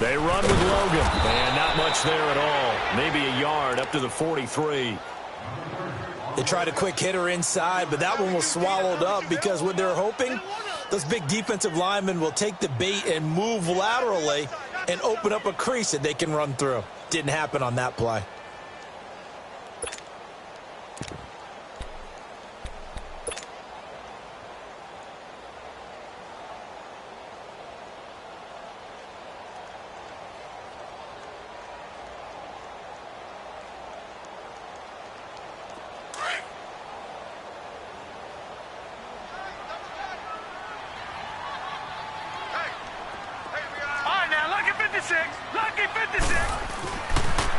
They run with Logan, and not much there at all. Maybe a yard up to the 43. They tried a quick hitter inside, but that one was swallowed up because what they're hoping, those big defensive linemen will take the bait and move laterally and open up a crease that they can run through. Didn't happen on that play.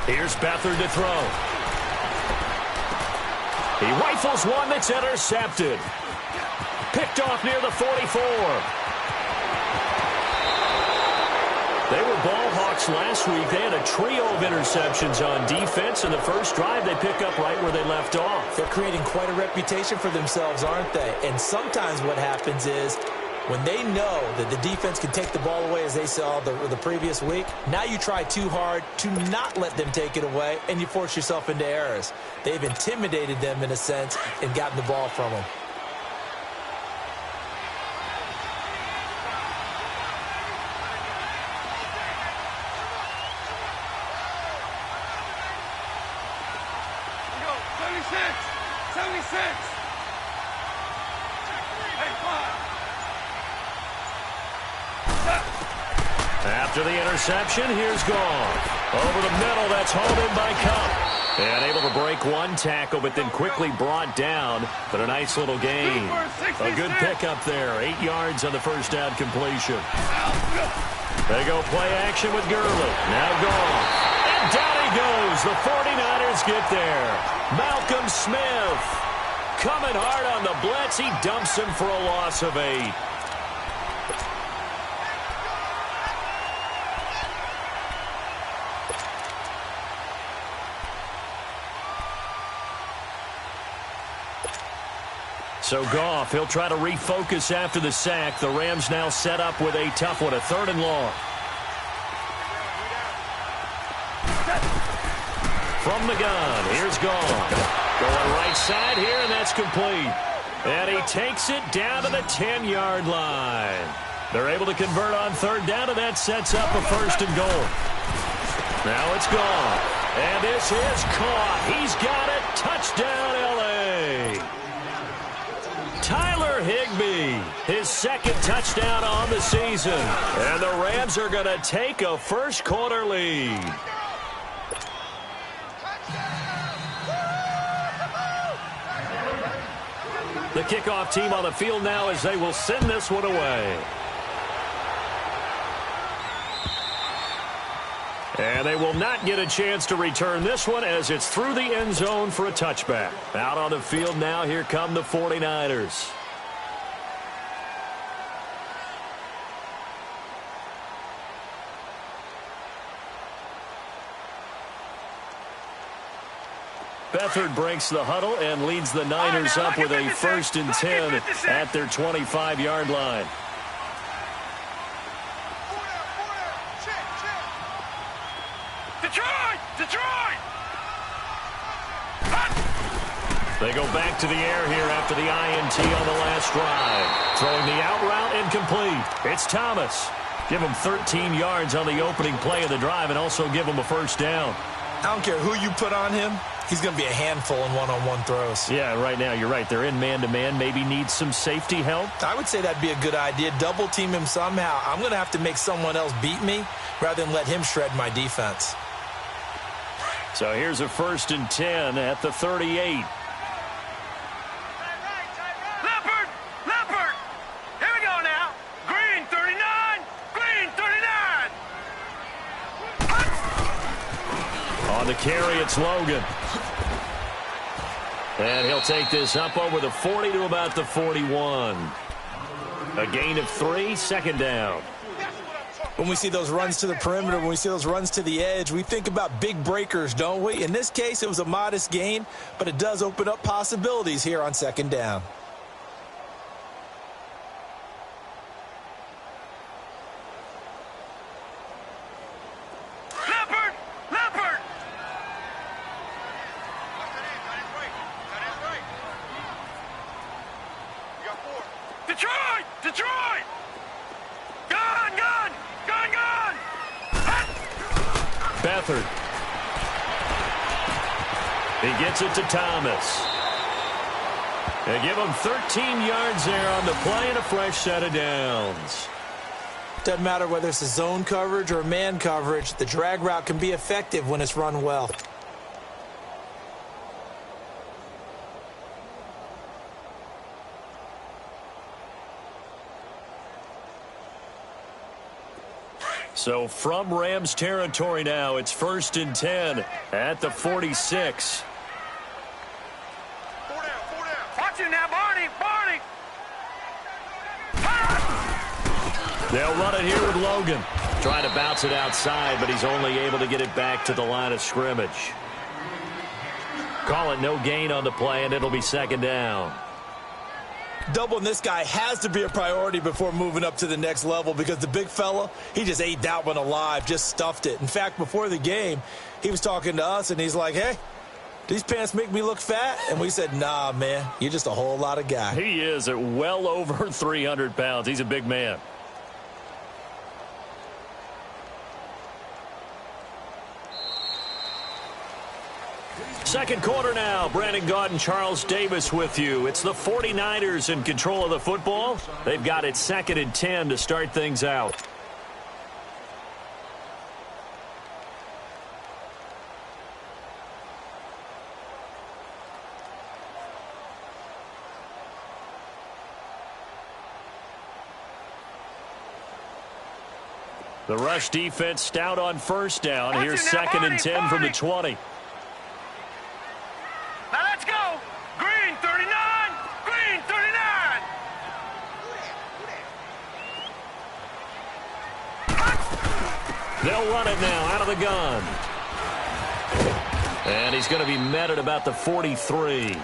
Here's Beathard to throw. He rifles one that's intercepted. Picked off near the 44. They were ball hawks last week. They had a trio of interceptions on defense. In the first drive, they pick up right where they left off. They're creating quite a reputation for themselves, aren't they? And sometimes what happens is when they know that the defense can take the ball away, as they saw the previous week, now you try too hard to not let them take it away, and you force yourself into errors. They've intimidated them, in a sense, and gotten the ball from them. After the interception, here's Goff. Over the middle, that's hauled in by Cup. And able to break one tackle, but then quickly brought down. But a nice little gain. A good pickup there. 8 yards on the first down completion. They go play action with Gurley. Now Goff. And down he goes. The 49ers get there. Malcolm Smith coming hard on the blitz. He dumps him for a loss of 8. So Goff, he'll try to refocus after the sack. The Rams now set up with a tough one, a 3rd and long. From the gun, here's Goff. Going right side here, and that's complete. And he takes it down to the 10-yard line. They're able to convert on 3rd down, and that sets up a 1st and goal. Now it's Goff. And this is caught. He's got it. Touchdown, L.A. Tyler Higbee, his 2nd touchdown on the season. And the Rams are going to take a first-quarter lead. The kickoff team on the field now as they will send this one away. And they will not get a chance to return this one as it's through the end zone for a touchback. Out on the field now, here come the 49ers. Beathard breaks the huddle and leads the Niners up with a 1st and 10 at their 25-yard line. Detroit! They go back to the air here after the INT on the last drive. Throwing the out route incomplete. It's Thomas. Give him 13 yards on the opening play of the drive and also give him a 1st down. I don't care who you put on him. He's going to be a handful in one-on-one throws. Yeah, right now you're right. They're in man-to-man. Maybe needs some safety help. I would say that'd be a good idea. Double team him somehow. I'm going to have to make someone else beat me rather than let him shred my defense. So here's a 1st and 10 at the 38. Leopard! Here we go now. Green 39. On the carry, it's Logan. And he'll take this up over the 40 to about the 41. A gain of 3, 2nd down. When we see those runs to the perimeter, when we see those runs to the edge, we think about big breakers, don't we? In this case, it was a modest gain, but it does open up possibilities here on 2nd down. Detroit! Detroit! Gun! Gun! Gun! Gun! Beathard. He gets it to Thomas. They give him 13 yards there on the play and a fresh set of downs. Doesn't matter whether it's a zone coverage or man coverage, the drag route can be effective when it's run well. So from Rams territory now, it's 1st and 10 at the 46. Watch it now, Barney! Barney! They'll run it here with Logan. Trying to bounce it outside, but he's only able to get it back to the line of scrimmage. Call it no gain on the play, and it'll be 2nd down. Doubling this guy has to be a priority before moving up to the next level because the big fella, he just ate that one alive, just stuffed it. In fact, before the game, he was talking to us, and he's like, hey, these pants make me look fat? And we said, nah, man, you're just a whole lot of guy. He is at well over 300 pounds. He's a big man. Second quarter now. Brandon Gaudin and Charles Davis with you. It's the 49ers in control of the football. They've got it 2nd and 10 to start things out. The rush defense stout on 1st down. Here's 2nd and 10 from the 20. Now let's go! Green 39! Green 39! They'll run it now out of the gun. And he's going to be met at about the 43.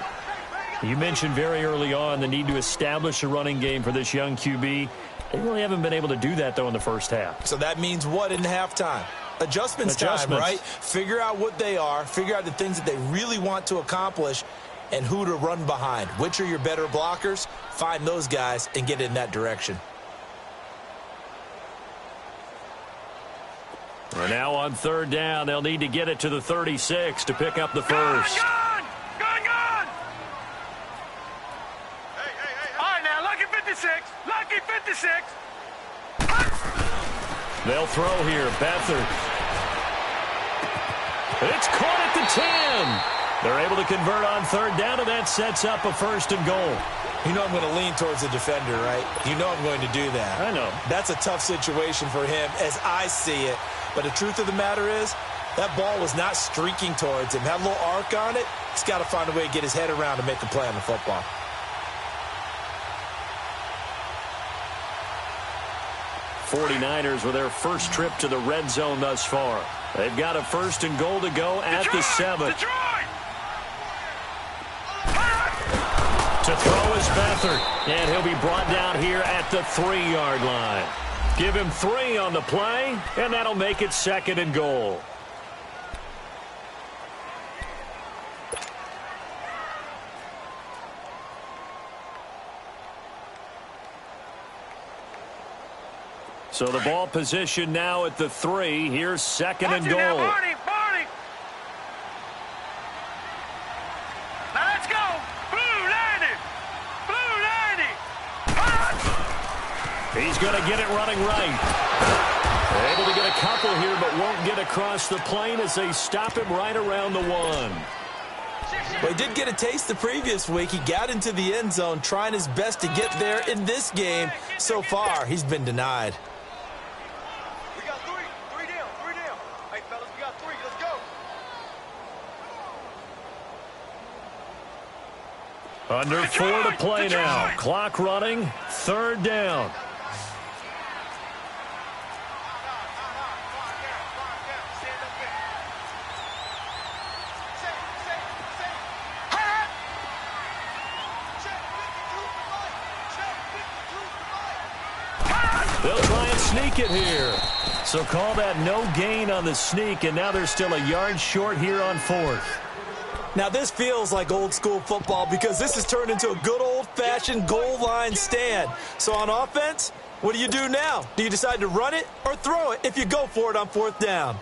You mentioned very early on the need to establish a running game for this young QB. They really haven't been able to do that, though, in the first half. So that means what in halftime? Adjustments time, right? Figure out what they are, figure out the things that they really want to accomplish, and who to run behind. Which are your better blockers? Find those guys and get in that direction. We're now on 3rd down. They'll need to get it to the 36 to pick up the first. Gun! Gun! Gun! Hey! All right, now, lucky 56. Lucky 56. They'll throw here. Beathard. It's caught at the 10. They're able to convert on 3rd down, and that sets up a 1st and goal. You know I'm going to lean towards the defender, right? You know I'm going to do that. I know. That's a tough situation for him as I see it. But the truth of the matter is, that ball was not streaking towards him. Had a little arc on it. He's got to find a way to get his head around and make a play on the football. '49ers with their first trip to the red zone thus far. They've got a 1st and goal to go at the 7. Detroit! To throw is Beathard, and he'll be brought down here at the 3-yard line. Give him 3 on the play, and that'll make it 2nd and goal. So the ball position now at the 3. Here's 2nd and goal. Now, Barney! Barney! Now let's go! Blue 90! Blue 90! He's going to get it running right. They're able to get a couple here, but won't get across the plane as they stop him right around the 1. Well, he did get a taste the previous week. He got into the end zone trying his best to get there in this game. So far, he's been denied. We got 3. 3 down. 3 down. Hey, fellas, we got 3. Let's go. Under 4 to play now. Clock running. 3rd down. They'll try and sneak it here. So call that no gain on the sneak, and now they're still a yard short here on 4th. Now, this feels like old-school football because this has turned into a good old-fashioned goal line stand. So on offense, what do you do now? Do you decide to run it or throw it if you go for it on 4th down?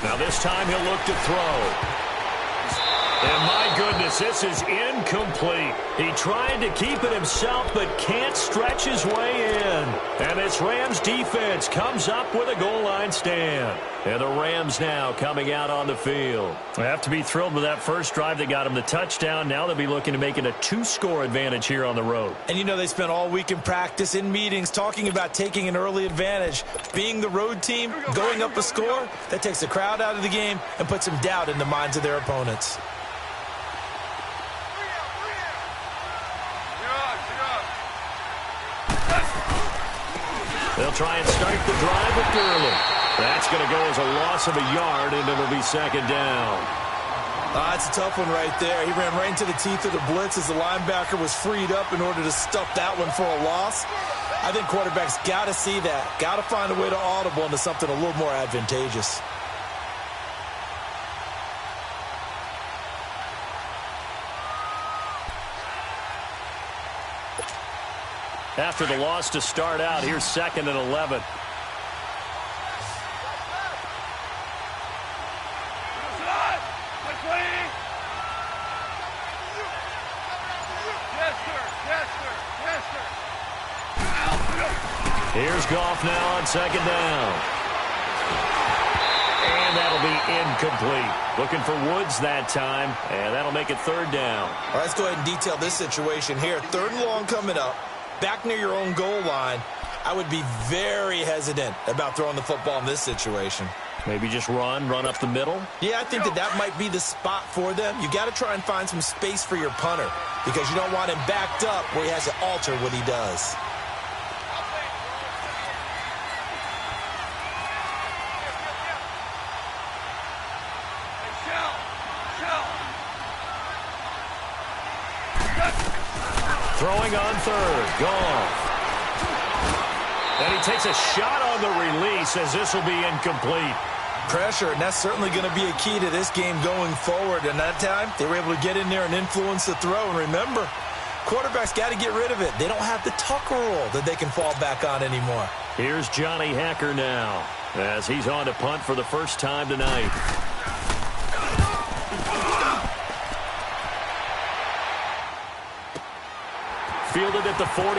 Now this time he'll look to throw. And my goodness, this is incomplete. He tried to keep it himself, but can't stretch his way in. And this Rams defense comes up with a goal line stand. And the Rams now coming out on the field. They have to be thrilled with that first drive that got him the touchdown. Now they'll be looking to make it a 2-score advantage here on the road. And you know they spent all week in practice, in meetings, talking about taking an early advantage. Being the road team, going up a score, that takes the crowd out of the game and puts some doubt in the minds of their opponents. They'll try and start the drive with Gurley. That's going to go as a loss of a yard, and it'll be 2nd down. That's a tough one right there. He ran right into the teeth of the blitz as the linebacker was freed up in order to stuff that one for a loss. I think quarterbacks got to see that. Got to find a way to audible into something a little more advantageous. After the loss to start out, here's 2nd and 11. Here's Goff now on 2nd down. And that'll be incomplete. Looking for Woods that time, and that'll make it 3rd down. All right, let's go ahead and detail this situation here. 3rd and long coming up. Back near your own goal line, I would be very hesitant about throwing the football in this situation. Maybe just run up the middle? Yeah, I think that might be the spot for them. You got to try and find some space for your punter because you don't want him backed up where he has to alter what he does. Throwing on 3rd, Goff. And he takes a shot on the release as this will be incomplete. Pressure, and that's certainly going to be a key to this game going forward. And that time, they were able to get in there and influence the throw. And remember, quarterbacks got to get rid of it. They don't have the Tucker rule that they can fall back on anymore. Here's Johnny Hacker now as he's on to punt for the first time tonight. Fielded at the 43.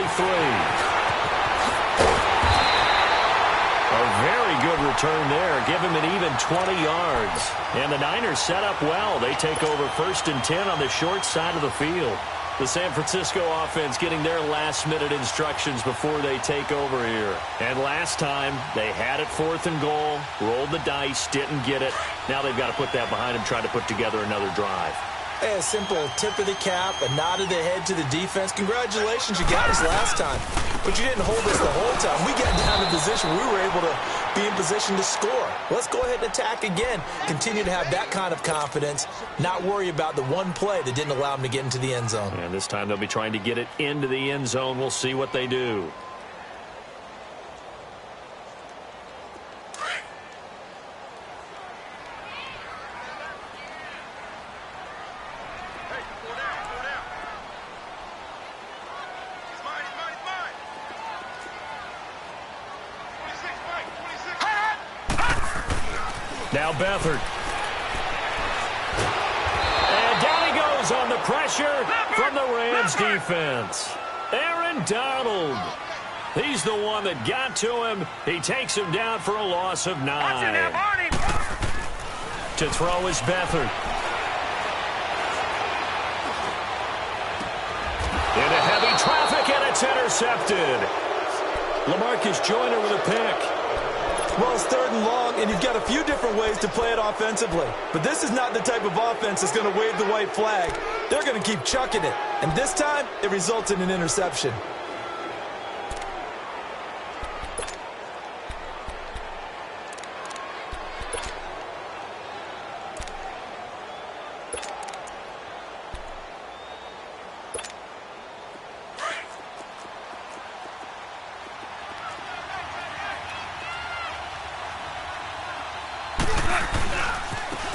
A very good return there. Give him an even 20 yards. And the Niners set up well. They take over 1st and 10 on the short side of the field. The San Francisco offense getting their last-minute instructions before they take over here. And last time, they had it 4th and goal, rolled the dice, didn't get it. Now they've got to put that behind them, try to put together another drive. Hey, a simple tip of the cap, a nod of the head to the defense. Congratulations, you got us last time. But you didn't hold us the whole time. We got down to position. We were able to be in position to score. Let's go ahead and attack again. Continue to have that kind of confidence. Not worry about the one play that didn't allow them to get into the end zone. And this time they'll be trying to get it into the end zone. We'll see what they do. Now Beathard. And down he goes on the pressure from the Rams defense. Aaron Donald. He's the one that got to him. He takes him down for a loss of 9. To throw is Beathard. Into heavy traffic, and it's intercepted. LaMarcus Joyner with a pick. Well, it's 3rd and long, and you've got a few different ways to play it offensively. But this is not the type of offense that's going to wave the white flag. They're going to keep chucking it. And this time, it results in an interception.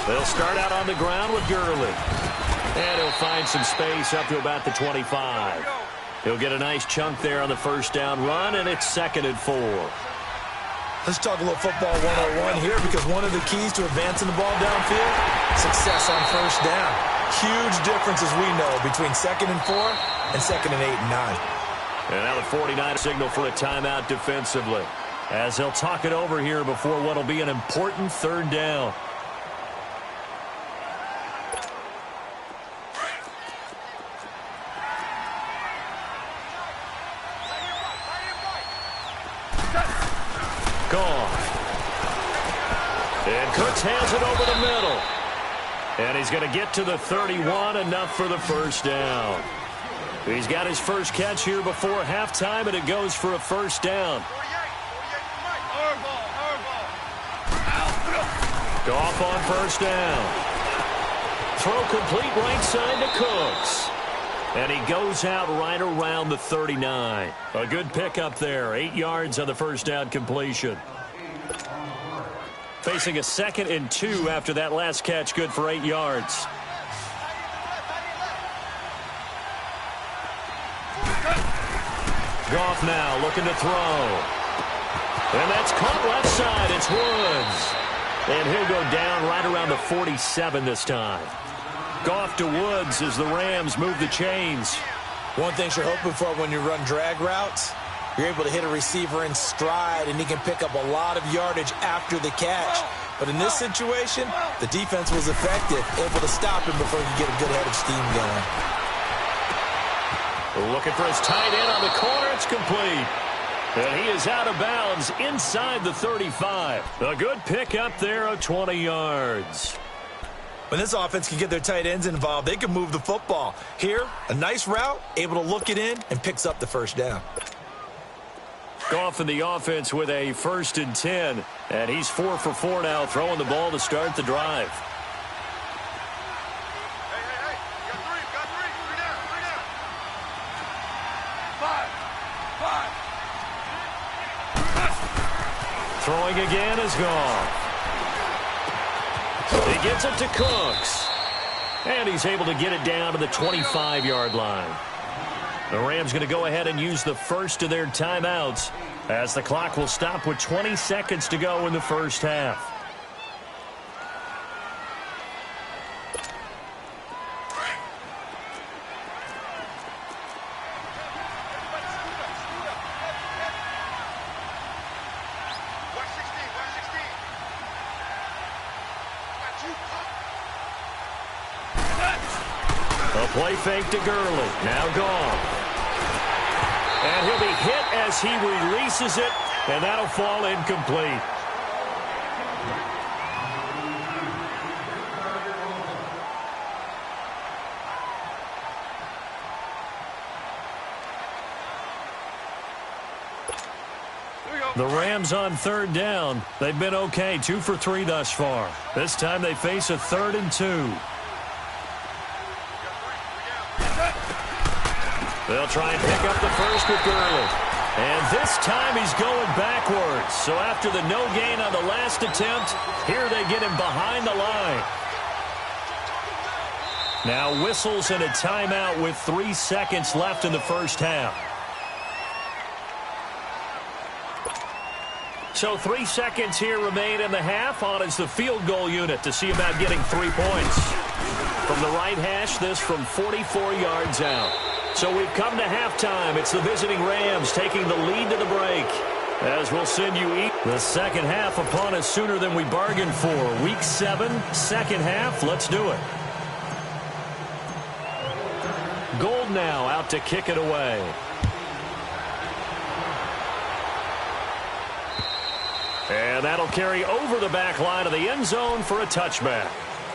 They'll start out on the ground with Gurley. And he'll find some space up to about the 25. He'll get a nice chunk there on the first down run, and it's 2nd and 4. Let's talk a little football 101 here, because one of the keys to advancing the ball downfield, success on first down. Huge difference, as we know, between 2nd and 4 and 2nd and 8 and 9. And now the 49 signal for a timeout defensively, as they'll talk it over here before what will be an important 3rd down. Gone. And Cooks hands it over the middle. And he's going to get to the 31, enough for the first down. He's got his first catch here before halftime, and it goes for a first down. Goff on first down. Throw complete right side to Cooks. And he goes out right around the 39. A good pickup there. 8 yards on the first down completion. Facing a 2nd and 2 after that last catch, good for 8 yards. Goff now looking to throw. And that's caught left side. It's Woods. And he'll go down right around the 47 this time. Goff to Woods as the Rams move the chains. One thing you're hoping for when you run drag routes, you're able to hit a receiver in stride, and he can pick up a lot of yardage after the catch. But in this situation, the defense was effective, able to stop him before he could get a good head of steam going. Looking for his tight end on the corner. It's complete. And he is out of bounds inside the 35. A good pickup there of 20 yards. When this offense can get their tight ends involved, they can move the football. Here, a nice route, able to look it in, and picks up the first down. Goff in the offense with a 1st and 10. And he's 4 for 4 now, throwing the ball to start the drive. Hey. You got three. Three down. Five. Throwing again is Goff. He gets it to Cooks. And he's able to get it down to the 25-yard line. The Rams going to go ahead and use the first of their timeouts, as the clock will stop with 20 seconds to go in the first half. A play fake to Gurley. Now gone. And he'll be hit as he releases it, and that'll fall incomplete. The Rams on 3rd down. They've been okay, 2 for 3 thus far. This time they face a 3rd and 2. They'll try and pick up the first with Gurley. And this time he's going backwards. So after the no gain on the last attempt, here they get him behind the line. Now whistles and a timeout with 3 seconds left in the first half. So 3 seconds here remain in the half. On is the field goal unit to see about getting 3 points. From the right hash, this from 44 yards out. So we've come to halftime. It's the visiting Rams taking the lead to the break. As we'll send you the second half upon us sooner than we bargained for. Week 7, second half. Let's do it. Gold now out to kick it away. And that'll carry over the back line of the end zone for a touchback.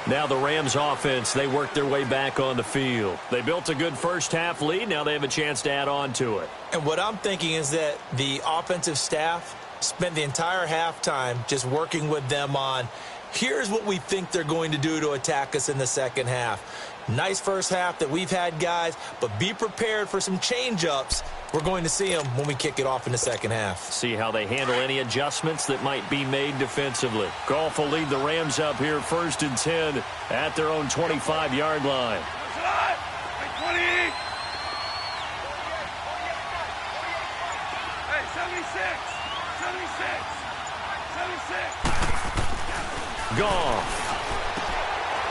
Now the Rams offense, they worked their way back on the field. They built a good first half lead. Now they have a chance to add on to it. And what I'm thinking is that the offensive staff spent the entire halftime just working with them on, here's what we think they're going to do to attack us in the second half. Nice first half that we've had, guys, but be prepared for some change-ups. We're going to see them when we kick it off in the second half. See how they handle any adjustments that might be made defensively. Goff will lead the Rams up here 1st and 10 at their own 25-yard line. 20. Hey, 76. Goff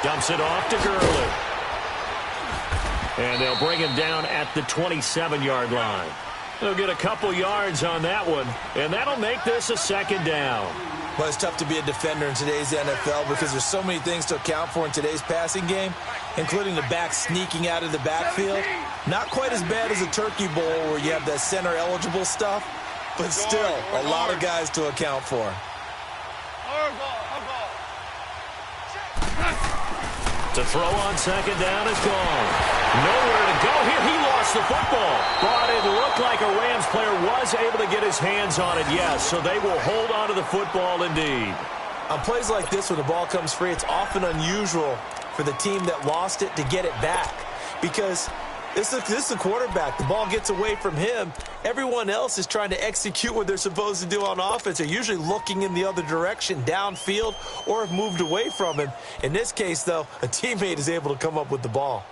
dumps it off to Gurley. And they'll bring him down at the 27-yard line. They'll get a couple yards on that one, and that'll make this a second down. Well, it's tough to be a defender in today's NFL because there's so many things to account for in today's passing game, including the back sneaking out of the backfield. Not quite as bad as a turkey bowl where you have the center-eligible stuff, but still a lot of guys to account for. To throw on second down is gone. Nowhere to go here. He lost the football. But it looked like a Rams player was able to get his hands on it, yes. So they will hold on to the football indeed. On plays like this where the ball comes free, it's often unusual for the team that lost it to get it back. Because this is the quarterback. The ball gets away from him. Everyone else is trying to execute what they're supposed to do on offense. They're usually looking in the other direction, downfield, or have moved away from him. In this case, though, a teammate is able to come up with the ball.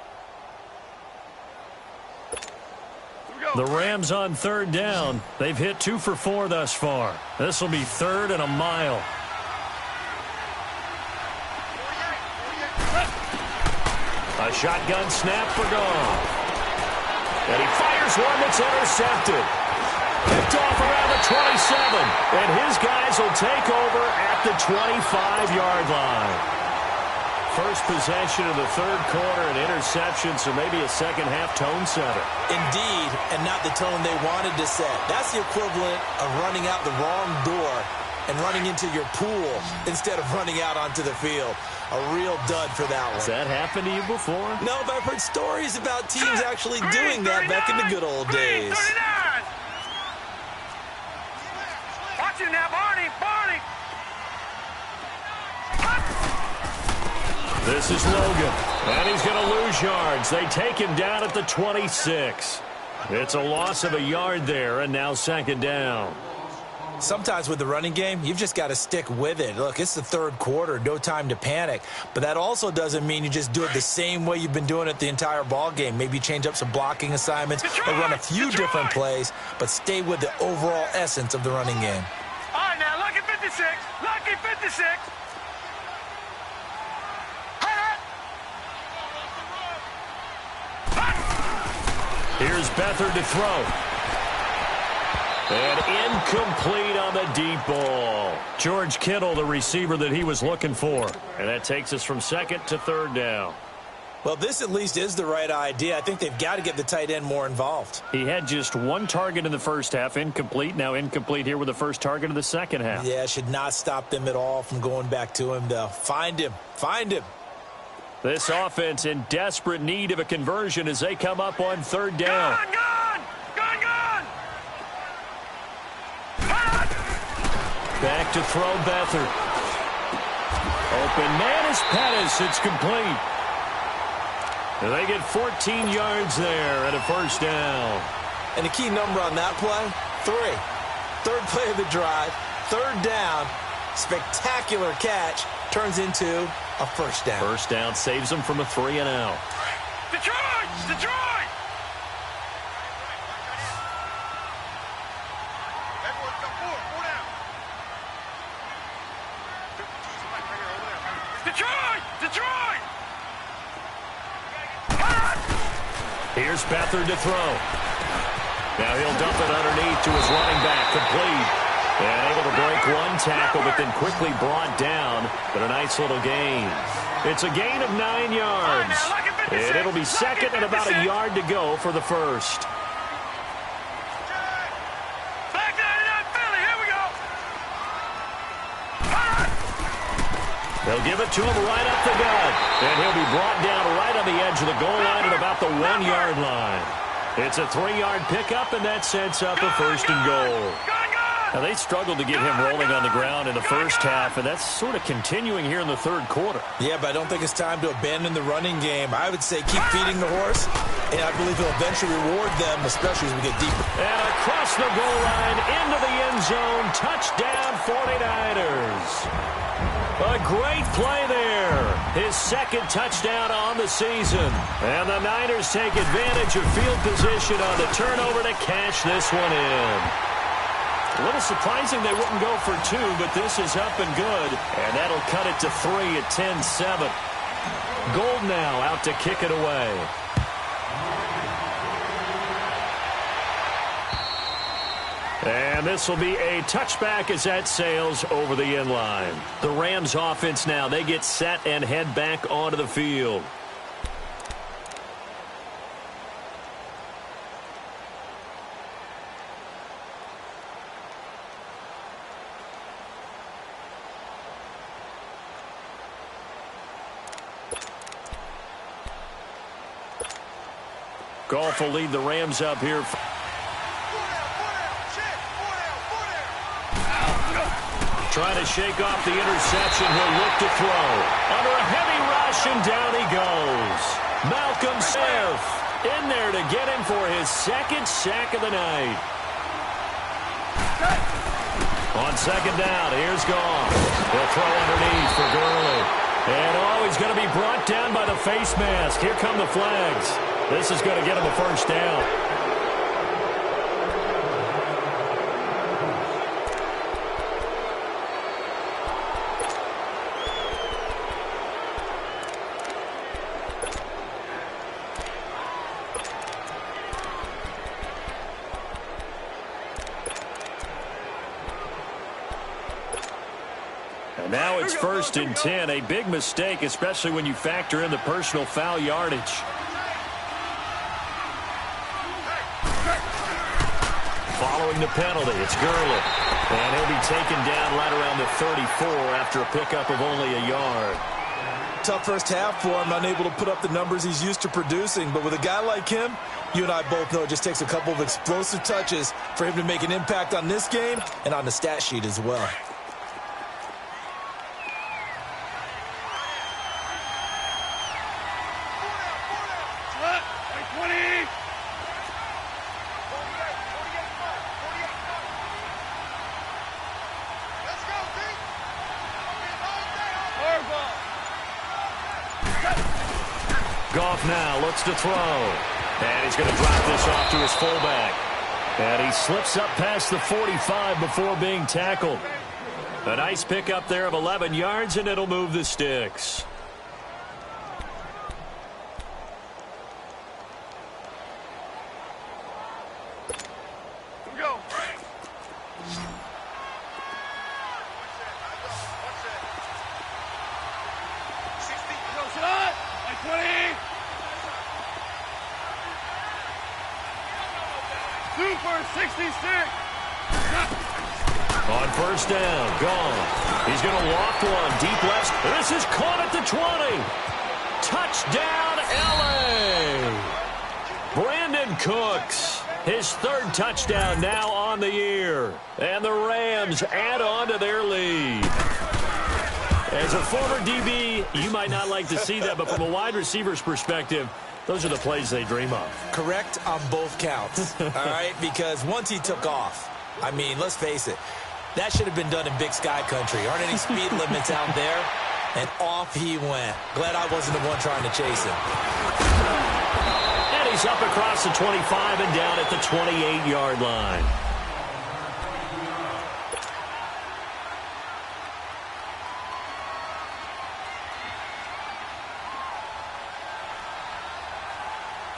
The Rams on third down. They've hit 2 for 4 thus far. This will be 3rd and a mile. A shotgun snap for Goff. And he fires one that's intercepted. Picked off around the 27. And his guys will take over at the 25-yard line. First possession of the third quarter, an interception, so maybe a second-half tone setter. Indeed, and not the tone they wanted to set. That's the equivalent of running out the wrong door and running into your pool instead of running out onto the field. A real dud for that one. Has that happened to you before? No, but I've heard stories about teams actually doing that back in the good old days. 39. Watch it now, Barney. This is Logan, and he's going to lose yards. They take him down at the 26. It's a loss of a yard there, and now second down. Sometimes with the running game, you've just got to stick with it. Look, it's the third quarter, no time to panic. But that also doesn't mean you just do it the same way you've been doing it the entire ball game. Maybe change up some blocking assignments or run a few different plays, but stay with the overall essence of the running game. All right, now, lucky 56. Lucky 56. Here's Beathard to throw. And incomplete on the deep ball. George Kittle, the receiver that he was looking for. And that takes us from second to third down. Well, this at least is the right idea. I think they've got to get the tight end more involved. He had just 1 target in the first half, incomplete. Now incomplete here with the first target of the second half. Yeah, should not stop them at all from going back to him, though. Find him. This offense in desperate need of a conversion as they come up on third down. Gone! Back to throw Beathard. Open man is Pettis. It's complete. And they get 14 yards there and a first down. And the key number on that play, 3. Third play of the drive, third down, spectacular catch, turns into a first down. First down saves them from a 3-and-out. Detroit! Here's Beathard to throw. Now he'll dump it underneath to his running back, complete. And able to break 1 tackle, but then quickly brought down. But a nice little gain. It's a gain of 9 yards. And it'll be second and about a yard to go for the first. Back 99 Philly, here we go. They'll give it to him right up the gut. And he'll be brought down right on the edge of the goal line at about the 1-yard line. It's a 3-yard pickup, and that sets up a 1st and goal. Now, they struggled to get him rolling on the ground in the first half, and that's sort of continuing here in the third quarter. Yeah, but I don't think it's time to abandon the running game. I would say keep feeding the horse, and I believe he'll eventually reward them, especially as we get deeper. And across the goal line, into the end zone, touchdown 49ers. A great play there. His 2nd touchdown on the season. And the Niners take advantage of field position on the turnover to cash this one in. A little surprising they wouldn't go for 2, but this is up and good. And that'll cut it to 3 at 10-7. Gold now out to kick it away. And this will be a touchback as that sails over the end line. The Rams offense now, they get set and head back onto the field. Goff will lead the Rams up here. Trying to shake off the interception. He'll look to throw. Under a heavy rush, and down he goes. Malcolm Smith in there to get him for his 2nd sack of the night. On 2nd down, here's Goff. He'll throw underneath for Gurley. And, he's going to be brought down by the face mask. Here come the flags. This is going to get him a 1st down. And now it's 1st and 10. A big mistake, especially when you factor in the personal foul yardage. Following the penalty, it's Gurley. And he'll be taken down right around the 34 after a pickup of only a yard. Tough first half for him, unable to put up the numbers he's used to producing. But with a guy like him, you and I both know it just takes a couple of explosive touches for him to make an impact on this game and on the stat sheet as well. Goff now looks to throw. And he's going to drop this off to his fullback. And he slips up past the 45 before being tackled. A nice pickup there of 11 yards, and it'll move the sticks. Go. Super 66. On 1st down, gone. He's going to loft one deep left. This is caught at the 20. Touchdown, L.A. Brandon Cooks, his 3rd touchdown now on the year. And the Rams add on to their lead. As a former DB, you might not like to see that, but from a wide receiver's perspective, those are the plays they dream of. Correct on both counts, all right? Because once he took off, I mean, let's face it, that should have been done in Big Sky Country. Aren't any speed limits out there? And off he went. Glad I wasn't the one trying to chase him. And he's up across the 25 and down at the 28-yard line.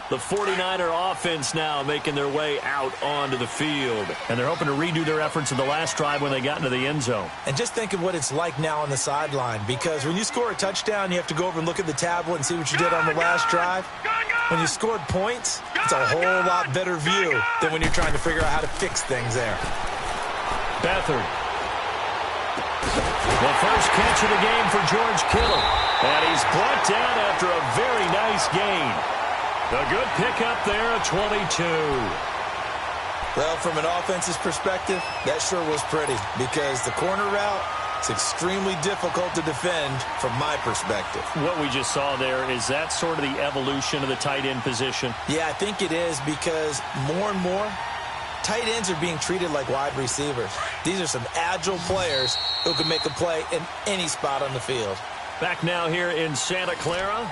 The 49er offense now making their way out onto the field. And they're hoping to redo their efforts in the last drive when they got into the end zone. And just think of what it's like now on the sideline. Because when you score a touchdown, you have to go over and look at the tablet and see what you did on the last drive. When you scored points, it's a whole lot better view than when you're trying to figure out how to fix things there. Beathard. The first catch of the game for George Kittle. And he's brought down after a very nice gain. A good pickup there at 22. Well, from an offense's perspective, that sure was pretty because the corner route is extremely difficult to defend from my perspective. What we just saw there, is that sort of the evolution of the tight end position? Yeah, I think it is because more and more, tight ends are being treated like wide receivers. These are some agile players who can make a play in any spot on the field. Back now here in Santa Clara.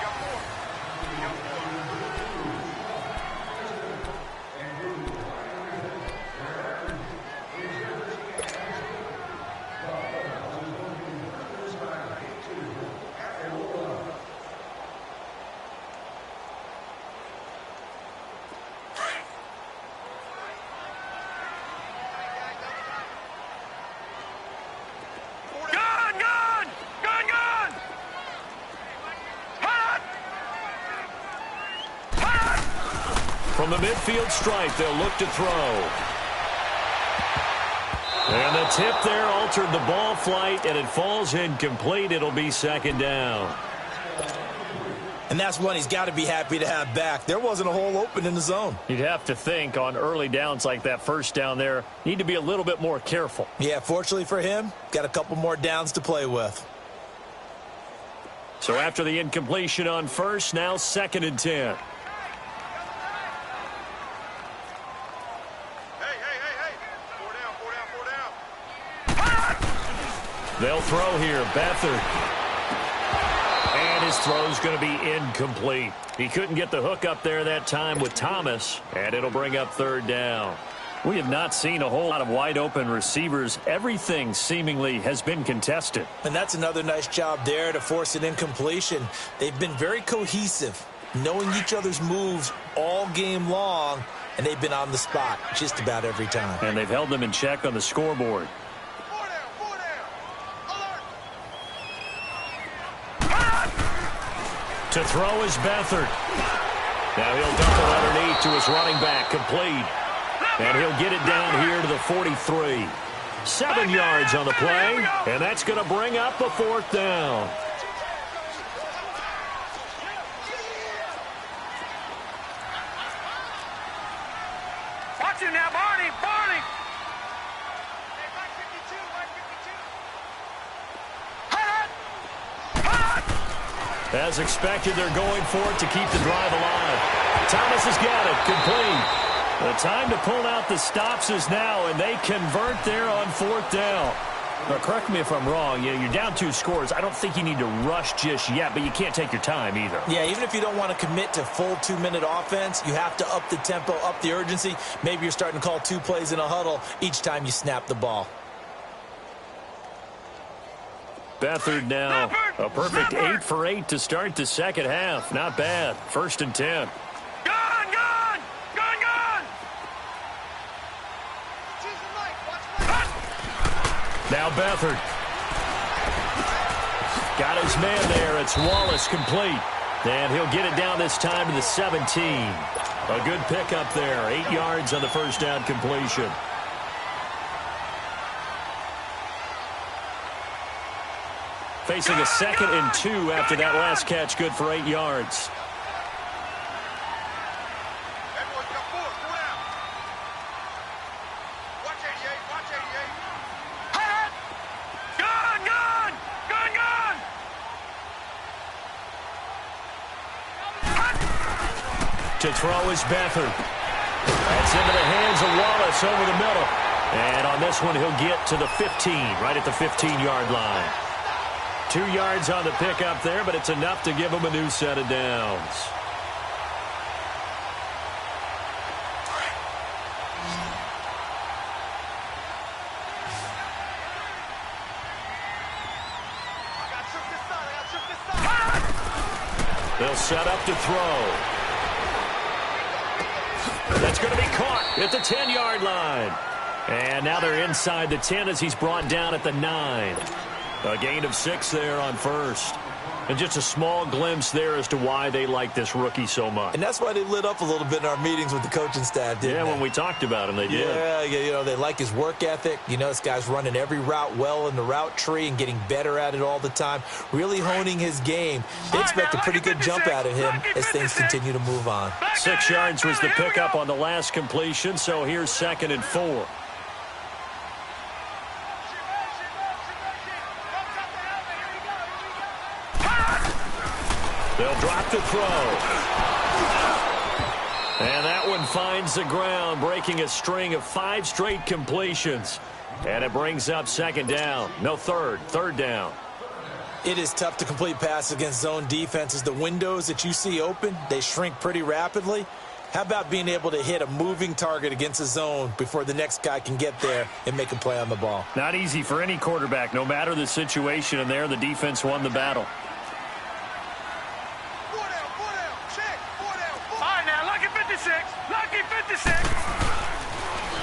From the midfield stripe, they'll look to throw. And the tip there altered the ball flight, and it falls incomplete. It'll be second down. And that's one he's got to be happy to have back. There wasn't a hole open in the zone. You'd have to think on early downs like that first down there, need to be a little bit more careful. Yeah, fortunately for him, got a couple more downs to play with. So after the incompletion on first, now 2nd and 10. They'll throw here. Beathard. And his throw's going to be incomplete. He couldn't get the hook up there that time with Thomas, and it'll bring up 3rd down. We have not seen a whole lot of wide-open receivers. Everything seemingly has been contested. And that's another nice job there to force an incompletion. They've been very cohesive, knowing each other's moves all game long, and they've been on the spot just about every time. And they've held them in check on the scoreboard. To throw is Beathard. Now he'll dump it underneath to his running back, complete. And he'll get it down here to the 43. 7 yards on the play, and that's going to bring up a 4th down. Watch him now, Barney! Barney! As expected, they're going for it to keep the drive alive. Thomas has got it, complete. The time to pull out the stops is now, and they convert there on 4th down. Now, correct me if I'm wrong. You're down 2 scores. I don't think you need to rush just yet, but you can't take your time either. Yeah, even if you don't want to commit to full 2-minute offense, you have to up the tempo, up the urgency. Maybe you're starting to call 2 plays in a huddle each time you snap the ball. Beathard now, a perfect 8 for 8 to start the second half. Not bad. 1st and 10. Now Beathard. Got his man there. It's Wallace, complete. And he'll get it down this time to the 17. A good pickup there. 8 yards on the first down completion. Facing a 2nd and 2 after that last catch, good for 8 yards. To throw is Beathard. That's into the hands of Wallace over the middle. And on this one, he'll get to the 15, right at the 15-yard line. 2 yards on the pickup there, but it's enough to give him a new set of downs. They'll set up to throw. That's going to be caught at the 10-yard line. And now they're inside the 10 as he's brought down at the 9. A gain of 6 there on first. And just a small glimpse there as to why they like this rookie so much. And that's why they lit up a little bit in our meetings with the coaching staff, didn't they? Yeah, when we talked about him, they did. Yeah, they like his work ethic. This guy's running every route well in the route tree and getting better at it all the time, really honing his game. They expect a pretty good jump out of him as things continue to move on. 6 yards was the pickup on the last completion, so here's 2nd and 4. They'll drop the throw. And that one finds the ground, breaking a string of 5 straight completions. And it brings up 2nd down. No, third down. It is tough to complete passes against zone defenses. The windows that you see open, they shrink pretty rapidly. How about being able to hit a moving target against a zone before the next guy can get there and make a play on the ball? Not easy for any quarterback, no matter the situation, and there the defense won the battle.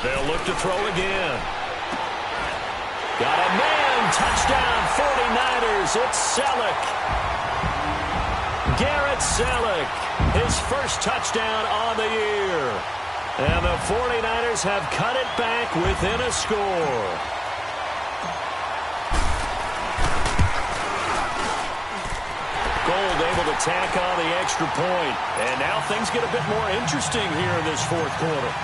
They'll look to throw again. Got a man. Touchdown, 49ers. It's Selleck. Garrett Selleck. His first touchdown on the year. And the 49ers have cut it back within a score. Gold able to tack on the extra point. And now things get a bit more interesting here in this 4th quarter.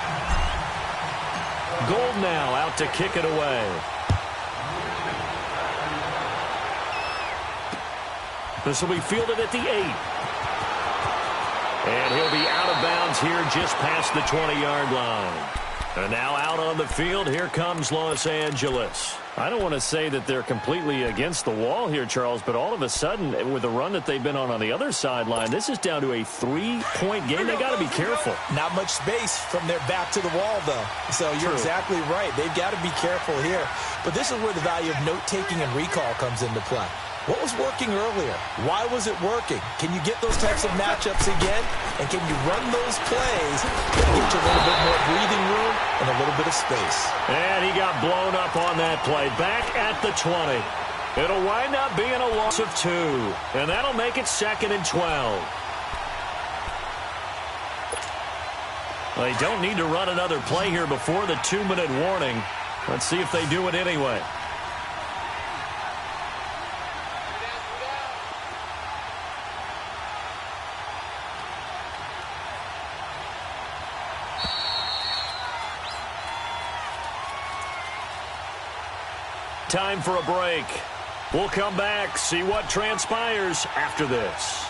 Gold now out to kick it away. This will be fielded at the 8. And he'll be out of bounds here just past the 20-yard line. And now out on the field, here comes Los Angeles. I don't want to say that they're completely against the wall here, Charles, but all of a sudden, with the run that they've been on the other sideline, this is down to a 3-point game. They got to be careful. Not much space from their back to the wall, though. So you're exactly right. They've got to be careful here. But this is where the value of note-taking and recall comes into play. What was working earlier? Why was it working? Can you get those types of matchups again? And can you run those plays that get you a little bit more breathing room and a little bit of space? And he got blown up on that play. Back at the 20. It'll wind up being a loss of 2. And that'll make it 2nd and 12. They don't need to run another play here before the 2-minute warning. Let's see if they do it anyway. Time for a break. We'll come back, see what transpires after this.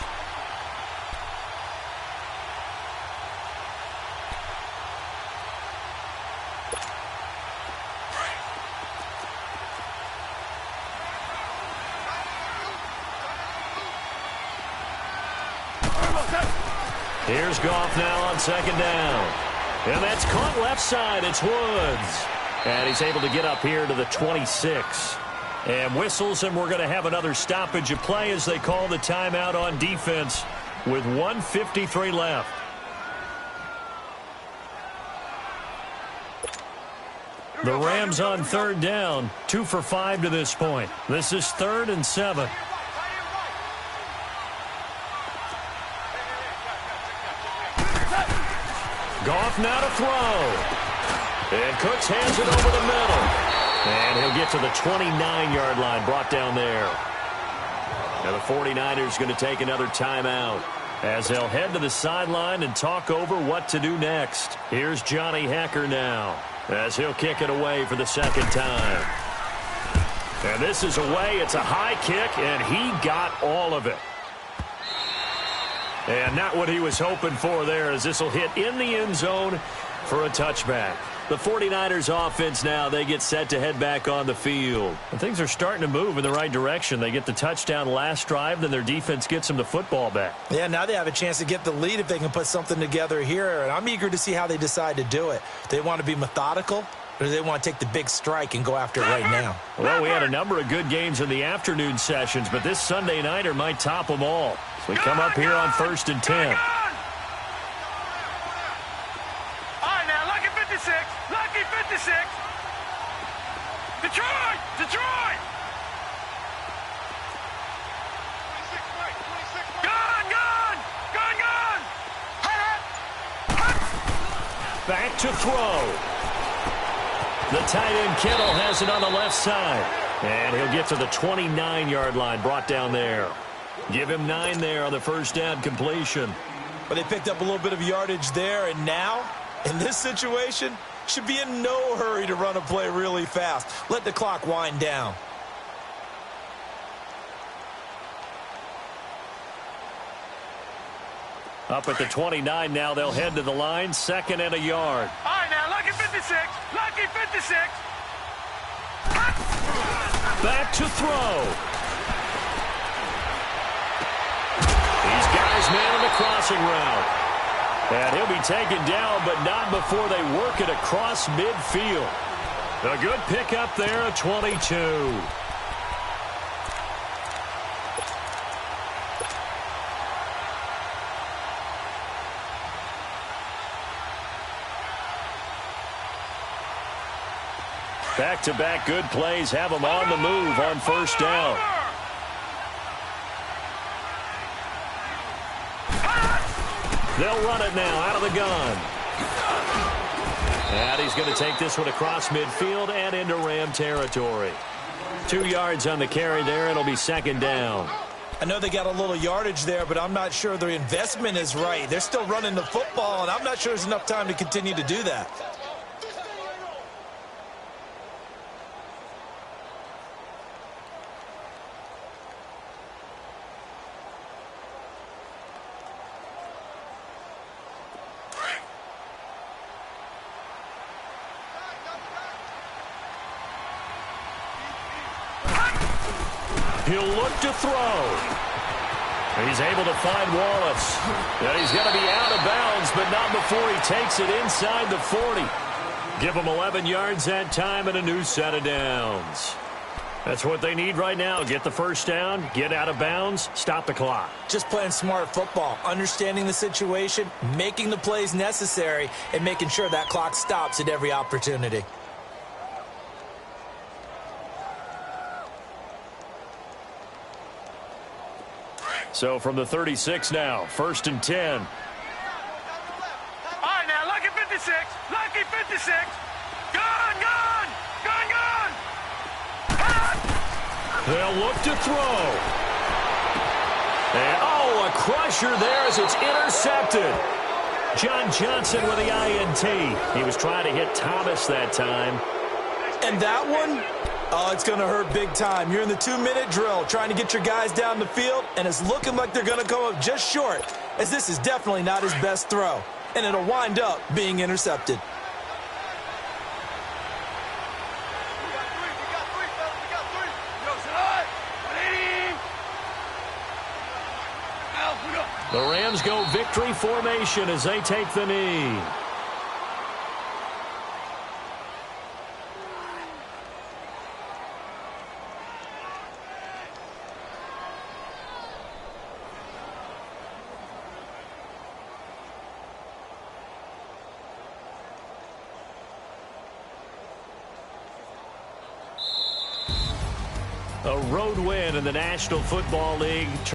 Here's Goff now on 2nd down. And that's caught left side. It's Woods. And he's able to get up here to the 26. And whistles, and we're going to have another stoppage of play as they call the timeout on defense with 1:53 left. The Rams on 3rd down, 2 for 5 to this point. This is 3rd and 7. Goff now to throw. And Cooks hands it over the middle. And he'll get to the 29-yard line, brought down there. Now the 49ers going to take another timeout as they'll head to the sideline and talk over what to do next. Here's Johnny Hekker now as he'll kick it away for the 2nd time. And this is away. It's a high kick, and he got all of it. And not what he was hoping for there, as this will hit in the end zone for a touchback. The 49ers offense now, they get set to head back on the field. And things are starting to move in the right direction. They get the touchdown last drive, then their defense gets them the football back. Yeah, now they have a chance to get the lead if they can put something together here. And I'm eager to see how they decide to do it. They want to be methodical, or do they want to take the big strike and go after it right now? Well, we had a number of good games in the afternoon sessions, but this Sunday nighter might top them all. So we come up here on 1st and 10. Lucky 56. Detroit! Detroit! 26 to throw. The tight end Kittle has it on the left side. And he'll get to the 29-yard line, brought down there. Give him 9 there on the first down completion. But they picked up a little bit of yardage there, and now, in this situation, should be in no hurry to run a play really fast. Let the clock wind down. Up at the 29 now, they'll head to the line, 2nd and a yard. All right, now, lucky 56. Lucky 56. Back to throw. These guys man on the crossing route. And he'll be taken down, but not before they work it across midfield. A good pickup there at 22. Back-to-back good plays have them on the move on first down. They'll run it now out of the gun. And he's going to take this one across midfield and into Ram territory. 2 yards on the carry there. It'll be 2nd down. I know they got a little yardage there, but I'm not sure their investment is right. They're still running the football, and I'm not sure there's enough time to continue to do that. He'll look to throw. He's able to find Wallace. And he's going to be out of bounds, but not before he takes it inside the 40. Give him 11 yards that time and a new set of downs. That's what they need right now. Get the first down, get out of bounds, stop the clock. Just playing smart football, understanding the situation, making the plays necessary, and making sure that clock stops at every opportunity. So from the 36 now, 1st and 10. All right, now, lucky 56. Lucky 56. Gun, gun. Gun, gun. They'll look to throw. And, a crusher there as it's intercepted. John Johnson with the INT. He was trying to hit Thomas that time. And that one, it's going to hurt big time. You're in the 2-minute drill trying to get your guys down the field, and it's looking like they're going to come up just short, as this is definitely not his best throw, and it'll wind up being intercepted. We got three, fellas. We got three. Yo, Salah. The Rams go victory formation as they take the knee. A road win in the National Football League.